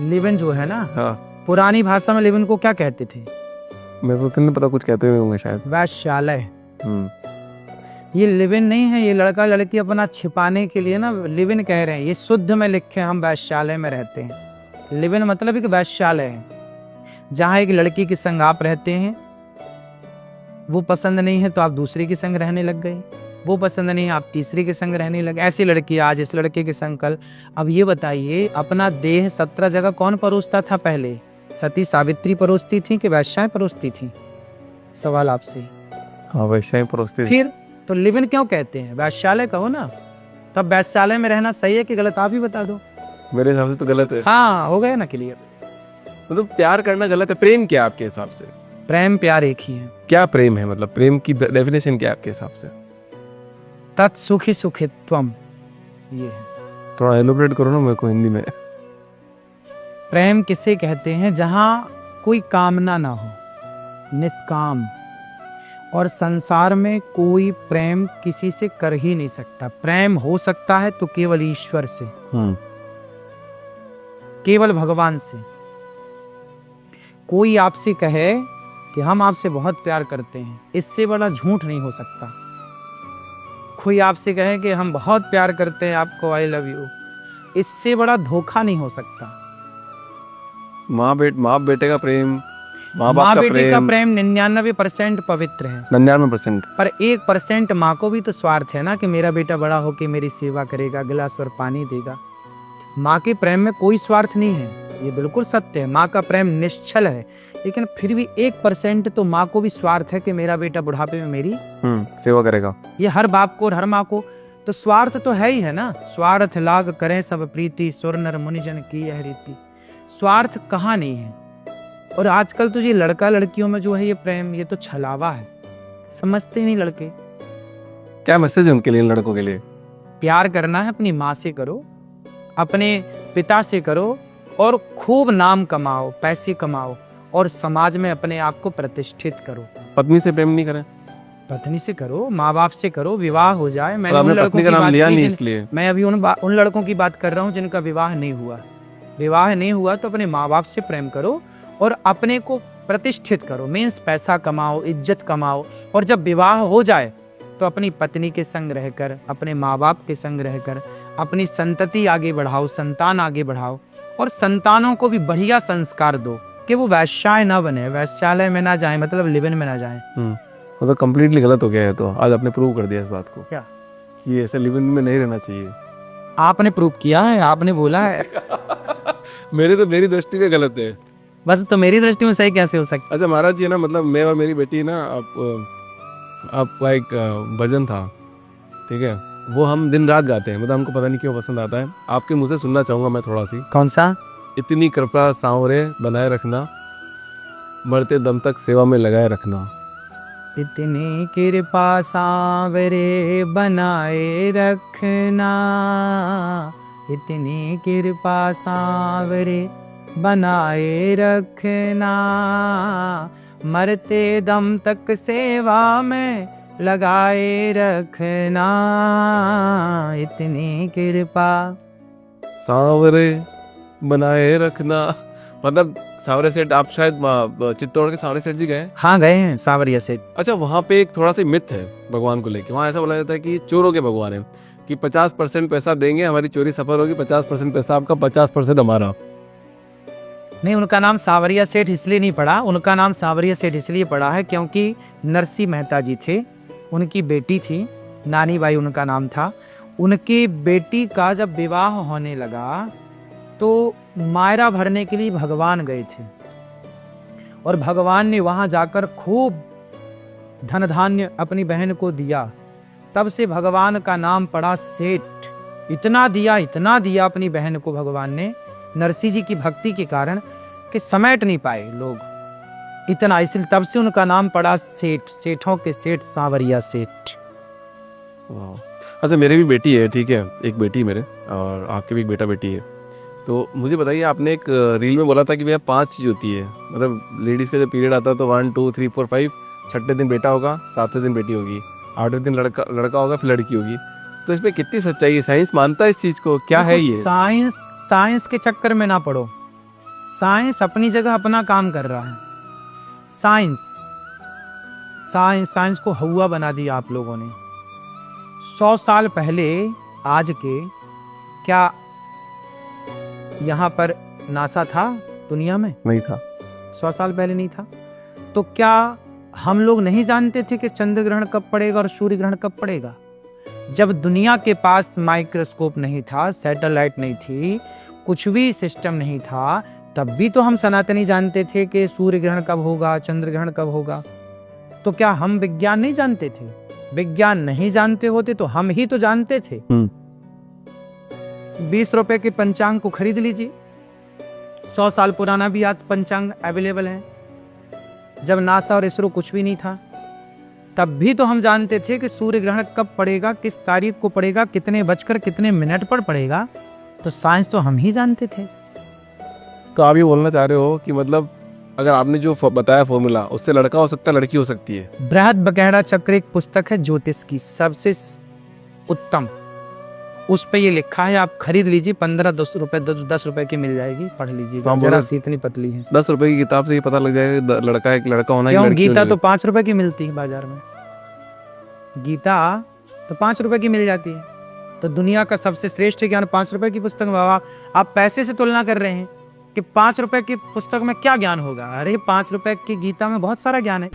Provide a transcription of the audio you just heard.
Live in जो है ना, हाँ पुरानी भाषा में लिव इन को क्या कहते थे? मेरे को तो नहीं पता, कुछ कहते हुए होंगे शायद। वैश्यालय। ये लिव इन नहीं है, ये लड़का लड़की अपना छिपाने के लिए ना लिव इन कह रहे हैं। ये शुद्ध में लिखे हम वैश्यालय में रहते हैं। लिव इन मतलब एक वैश्यालय है जहाँ एक लड़की के संग आप रहते हैं, वो पसंद नहीं है तो आप दूसरे के संग रहने लग गए, वो पसंद नहीं है आप तीसरे के संग रहने लगे। ऐसी लड़की आज इस लड़के के संग कल। अब ये बताइए, अपना देह 17 जगह कौन परोसता था पहले? सती सावित्री परोसती थी कि वैश्याएं परोसती थी? सवाल आपसे। हाँ वैश्याएं परोसती थी। फिर तो लिव इन क्यों कहते हैं? वैश्यालय कहो ना। तब वैश्यालय में रहना सही है कि गलत, आप ही बता दो। मेरे हिसाब से तो गलत है। हाँ, हो गया ना क्लियर। मतलब प्यार करना गलत है। प्रेम क्या आपके हिसाब से? प्रेम प्यार एक ही है। क्या प्रेम है? मतलब प्रेम की डेफिनेशन क्या है आपके हिसाब से? तत्सुखी सुखित्वम, ये है। थोड़ा एलोबरेट करो ना मेरे को हिंदी में। प्रेम किसे कहते हैं? जहां कोई कामना ना हो, निष्काम। और संसार में कोई प्रेम किसी से कर ही नहीं सकता। प्रेम हो सकता है तो केवल ईश्वर से, केवल भगवान से। कोई आपसे कहे कि हम आपसे बहुत प्यार करते हैं, इससे बड़ा झूठ नहीं हो सकता। कोई आपसे कहे कि हम बहुत प्यार करते हैं आपको, आई लव यू, इससे बड़ा धोखा नहीं हो सकता। माँ बेटे का प्रेम, माँ माँ बाप का बेटे का प्रेम प्रेम 99% पवित्र है, 99%। पर 1% माँ को भी तो स्वार्थ है ना कि मेरा बेटा बड़ा होकर मेरी सेवा करेगा, गिलास भर पानी देगा। माँ के प्रेम में कोई स्वार्थ नहीं है, ये बिल्कुल सत्य है। माँ का प्रेम निश्चल है, लेकिन फिर भी 1% तो माँ को भी स्वार्थ है कि मेरा बेटा बुढ़ापे में मेरी सेवा करेगा। ये हर बाप को और हर माँ को तो स्वार्थ तो है ही है ना। स्वार्थ लाग करें सब प्रीति, सुर नर मुनिजन की यह रीति। स्वार्थ कहाँ नहीं है। और आजकल तो ये लड़का लड़कियों में जो है ये प्रेम, ये तो छलावा है, समझते नहीं लड़के। क्या मैसेज है उनके लिए, लड़कों के लिए? प्यार करना है अपनी माँ से करो, अपने पिता से करो, और खूब नाम कमाओ, पैसे कमाओ, और समाज में अपने आप को प्रतिष्ठित करो। पत्नी से प्रेम नहीं करें? पत्नी से करो, माँ बाप से करो, विवाह हो जाए। मैंने आपने उन लड़कों पत्नी की का नाम बात लिया की नहीं इसलिए। मैं अभी उन लड़कों की बात कर रहा हूँ जिनका विवाह नहीं हुआ। विवाह नहीं हुआ तो अपने माँ बाप से प्रेम करो और अपने को प्रतिष्ठित करो। मीन्स पैसा कमाओ, इज्जत कमाओ, और जब विवाह हो जाए तो अपनी पत्नी के संग रहकर, अपने माँ बाप के संग रहकर अपनी संतति आगे बढ़ाओ, संतान आगे बढ़ाओ, और संतानों को भी बढ़िया संस्कार दो कि वो वैश्याएं ना बने, वैश्यालय में ना जाए, मतलब लिव इन में ना जाए। मतलब कंप्लीटली गलत हो गया है। तो आज आपने प्रूव कर दिया इस बात को। क्या? कि ऐसे लिव इन में नहीं रहना चाहिए। आपने प्रूव किया है, आपने बोला है। मेरी दृष्टि में गलत है। बस तो मेरी दृष्टि में सही कैसे हो सकता? अच्छा महाराज जी, ना मतलब मैं और मेरी बेटी ना, आपका एक भजन था, ठीक है, वो हम दिन रात गाते हैं। मतलब हमको पता नहीं क्यों पसंद आता है। आपके मुंह से सुनना चाहूंगा मैं थोड़ा सी। कौन सा? इतनी कृपा सांवरे बनाए रखना, मरते दम तक सेवा में लगाए रखना। इतनी कृपा सांवरे बनाए रखना, इतनी कृपा सांवरे बनाए रखना, मरते दम तक सेवा में लगाए रखना, इतनी कृपा सांवरे बनाए रखना। मतलब सांवरे सेठ, आप शायद चित्तौड़ के सांवरे सेठ जी गए? हाँ गए हैं, सांवरिया सेठ। अच्छा, वहाँ पे एक थोड़ा सा मिथ है भगवान को लेके। वहाँ ऐसा बोला जाता है कि चोरों के भगवान है, कि 50% पैसा देंगे हमारी चोरी सफल होगी, 50% पैसा आपका, 50% हमारा। नहीं, उनका नाम सांवरिया सेठ इसलिए नहीं पड़ा। उनका नाम सांवरिया सेठ इसलिए पड़ा है क्योंकि नरसिंह मेहता जी थे, उनकी बेटी थी, नानी बाई उनका नाम था। उनकी बेटी का जब विवाह होने लगा तो मायरा भरने के लिए भगवान गए थे, और भगवान ने वहां जाकर खूब धन धान्य अपनी बहन को दिया। तब से भगवान का नाम पड़ा सेठ। इतना दिया अपनी बहन को भगवान ने, नरसिंह जी की भक्ति के कारण, कि समेट नहीं पाए लोग इतना, इसलिए तब से उनका नाम पड़ा सेठ। सेठों के सेठ सांवरिया सेठ। अच्छा, मेरी भी बेटी है, ठीक है, एक बेटी मेरे, और आपकी भी एक बेटा बेटी है। तो मुझे बताइए, आपने एक रील में बोला था कि भैया 5 चीज़ होती है। मतलब लेडीज़ का जब पीरियड आता है तो 1 2 3 4 5, छठे दिन बेटा होगा, 7वें दिन बेटी होगी, 8वें दिन लड़का होगा, फिर लड़की होगी। तो इसमें कितनी सच्चाई है? साइंस मानता है इस चीज़ को? क्या है ये? साइंस के चक्कर में ना पड़ो। साइंस अपनी जगह अपना काम कर रहा है। साइंस साइंस को हवा बना दिया आप लोगों ने। 100 साल पहले आज के क्या यहाँ पर नासा था दुनिया में? नहीं था। 100 साल पहले नहीं था। तो क्या हम लोग नहीं जानते थे कि चंद्र ग्रहण कब पड़ेगा और सूर्य ग्रहण कब पड़ेगा? जब दुनिया के पास माइक्रोस्कोप नहीं था, सैटेलाइट नहीं थी, कुछ भी सिस्टम नहीं था, तब भी तो हम सनातनी जानते थे कि सूर्य ग्रहण कब होगा, चंद्र ग्रहण कब होगा। तो क्या हम विज्ञान नहीं जानते थे? विज्ञान नहीं जानते होते तो हम ही तो जानते थे। 20 रुपए के पंचांग को खरीद लीजिए, 100 साल पुराना भी आज पंचांग अवेलेबल है। जब नासा और इसरो कुछ भी नहीं था, तब भी तो हम जानते थे कि सूर्य ग्रहण कब पड़ेगा, किस तारीख को पड़ेगा, कितने बजकर कितने मिनट पर पड़ेगा। तो साइंस तो हम ही जानते थे। तो आप ये बोलना चाह रहे हो कि मतलब अगर आपने जो बताया फॉर्मूला, उससे लड़का हो सकता है, लड़की हो सकती है। बृहद बकेड़ा चक्र एक पुस्तक है ज्योतिष की, सबसे उत्तम। उस पे ये लिखा है, आप खरीद लीजिए, 15-10 रुपए की मिल जाएगी, पढ़ लीजिएगा। जरा सी इतनी पतली है। 10 रुपए की किताब से ही पता लग जाएगा लड़का एक लड़का होना। क्यों? गीता तो 5 रुपए की मिलती है बाजार में। गीता तो 5 रुपए की मिल जाती है। तो दुनिया का सबसे श्रेष्ठ ज्ञान 5 रुपए की पुस्तक में। बाबा आप पैसे से तुलना कर रहे हैं कि 5 रुपए की पुस्तक में क्या ज्ञान होगा। अरे 5 रुपए की गीता में बहुत सारा ज्ञान है।